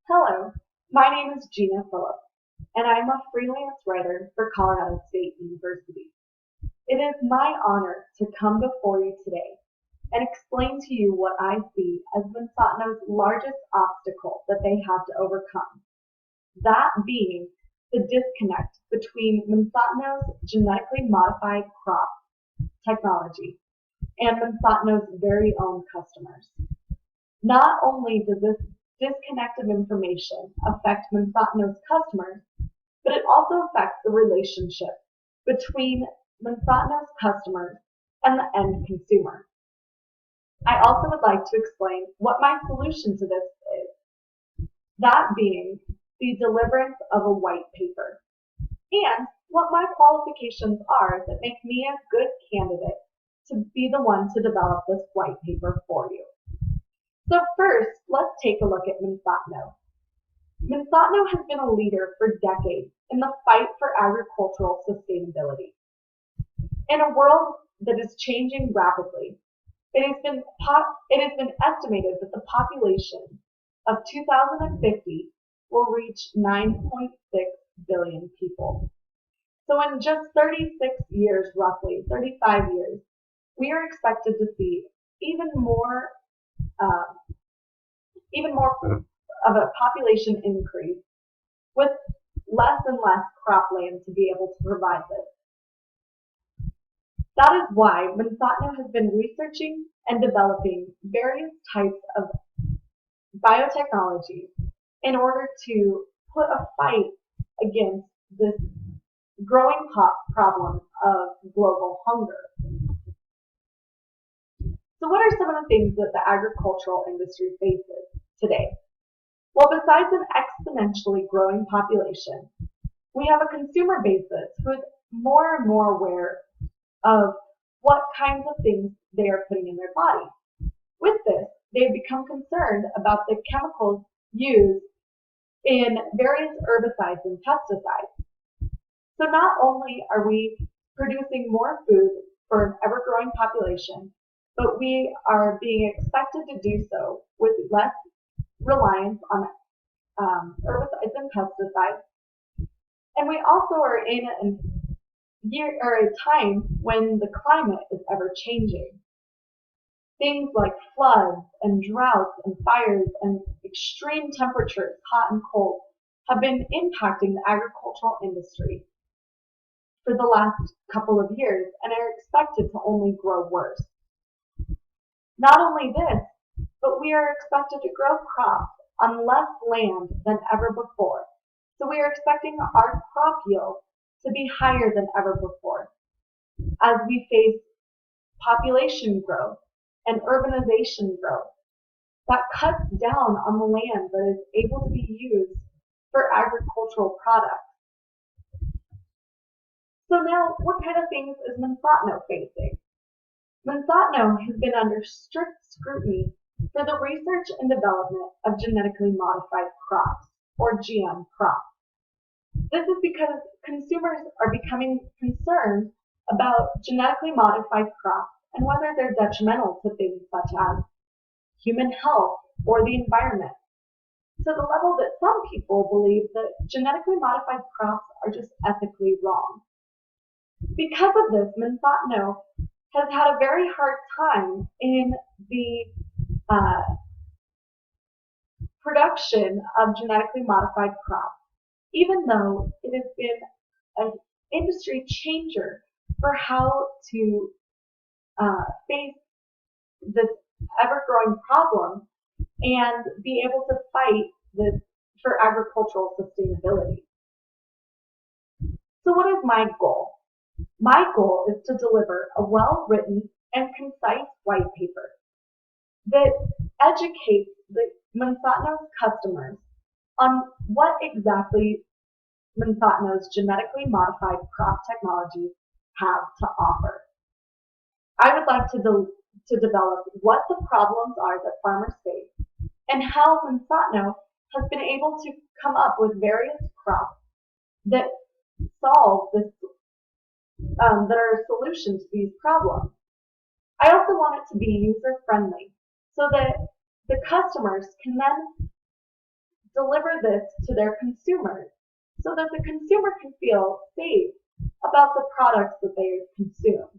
Hello, my name is Gina Phillips, and I'm a freelance writer for Colorado State University. It is my honor to come before you today and explain to you what I see as Monsanto's largest obstacle that they have to overcome. That being the disconnect between Monsanto's genetically modified crop technology and Monsanto's very own customers. Not only does this disconnect of information affect Monsanto's customers, but it also affects the relationship between Monsanto's customers and the end consumer. I also would like to explain what my solution to this is, that being the deliverance of a white paper, and what my qualifications are that make me a good candidate to be the one to develop this white paper for you. So first, let's take a look at Monsanto. Monsanto has been a leader for decades in the fight for agricultural sustainability. In a world that is changing rapidly, it has been estimated that the population of 2050 will reach 9.6 billion people. So in just 36 years, roughly 35 years, we are expected to see even more uh, even more of a population increase with less and less cropland to be able to provide this. That is why Monsanto has been researching and developing various types of biotechnology in order to put a fight against this growing problem of global hunger. So what are some of the things that the agricultural industry faces today? Well, besides an exponentially growing population, we have a consumer basis who is more and more aware of what kinds of things they are putting in their body. With this, they've become concerned about the chemicals used in various herbicides and pesticides. So not only are we producing more food for an ever-growing population, but we are being expected to do so with less reliance on herbicides and pesticides. And we also are in a time when the climate is ever changing. Things like floods and droughts and fires and extreme temperatures, hot and cold, have been impacting the agricultural industry for the last couple of years and are expected to only grow worse. Not only this, but we are expected to grow crops on less land than ever before. So we are expecting our crop yield to be higher than ever before as we face population growth and urbanization growth that cuts down on the land that is able to be used for agricultural products. So now, what kind of things is Monsanto facing? Monsanto has been under strict scrutiny for the research and development of genetically modified crops, or GM crops. This is because consumers are becoming concerned about genetically modified crops and whether they're detrimental to things such as human health or the environment, to the level that some people believe that genetically modified crops are just ethically wrong. Because of this, Monsanto has had a very hard time in the production of genetically modified crops, even though it has been an industry changer for how to face this ever-growing problem and be able to fight this for agricultural sustainability. So what is my goal? My goal is to deliver a well-written and concise white paper that educates the Monsanto's customers on what exactly Monsanto's genetically modified crop technologies have to offer. I would like to develop what the problems are that farmers face and how Monsanto has been able to come up with various crops that solve this that are a solution to these problems. I also want it to be user friendly so that the customers can then deliver this to their consumers so that the consumer can feel safe about the products that they consume.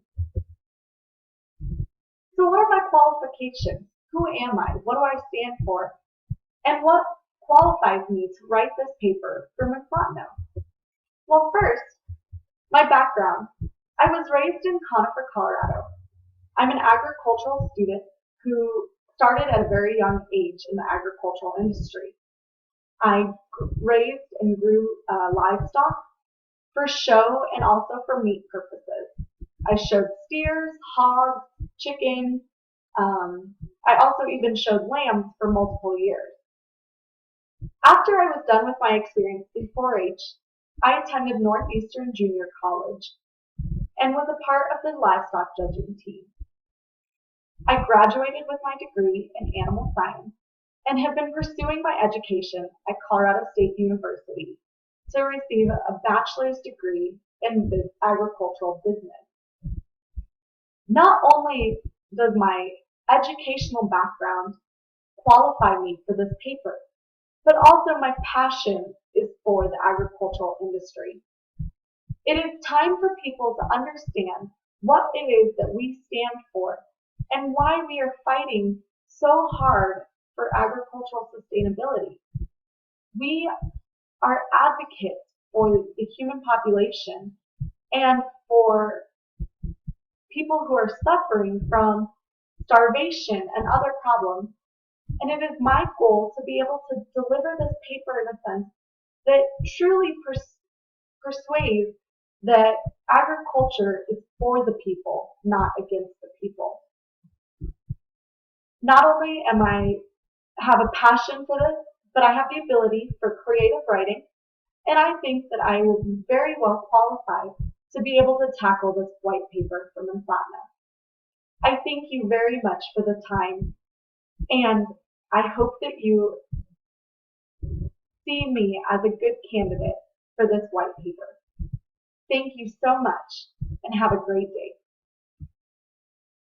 So what are my qualifications? Who am I? What do I stand for? And what qualifies me to write this paper for Monsanto? Well, first, my background. I was raised in Conifer, Colorado. I'm an agricultural student who started at a very young age in the agricultural industry. I raised and grew livestock for show and also for meat purposes. I showed steers, hogs, chickens. I also even showed lambs for multiple years. After I was done with my experience in 4-H, I attended Northeastern Junior College and was a part of the livestock judging team. I graduated with my degree in animal science and have been pursuing my education at Colorado State University to receive a bachelor's degree in agricultural business. Not only does my educational background qualify me for this paper, but also my passion is for the agricultural industry. It is time for people to understand what it is that we stand for and why we are fighting so hard for agricultural sustainability. We are advocates for the human population and for people who are suffering from starvation and other problems. And it is my goal to be able to deliver this paper in a sense that truly persuades that agriculture is for the people, not against the people. Not only am I have a passion for this, but I have the ability for creative writing, and I think that I will be very well qualified to be able to tackle this white paper for Monsanto. I thank you very much for the time, and I hope that you see me as a good candidate for this white paper. Thank you so much, and have a great day.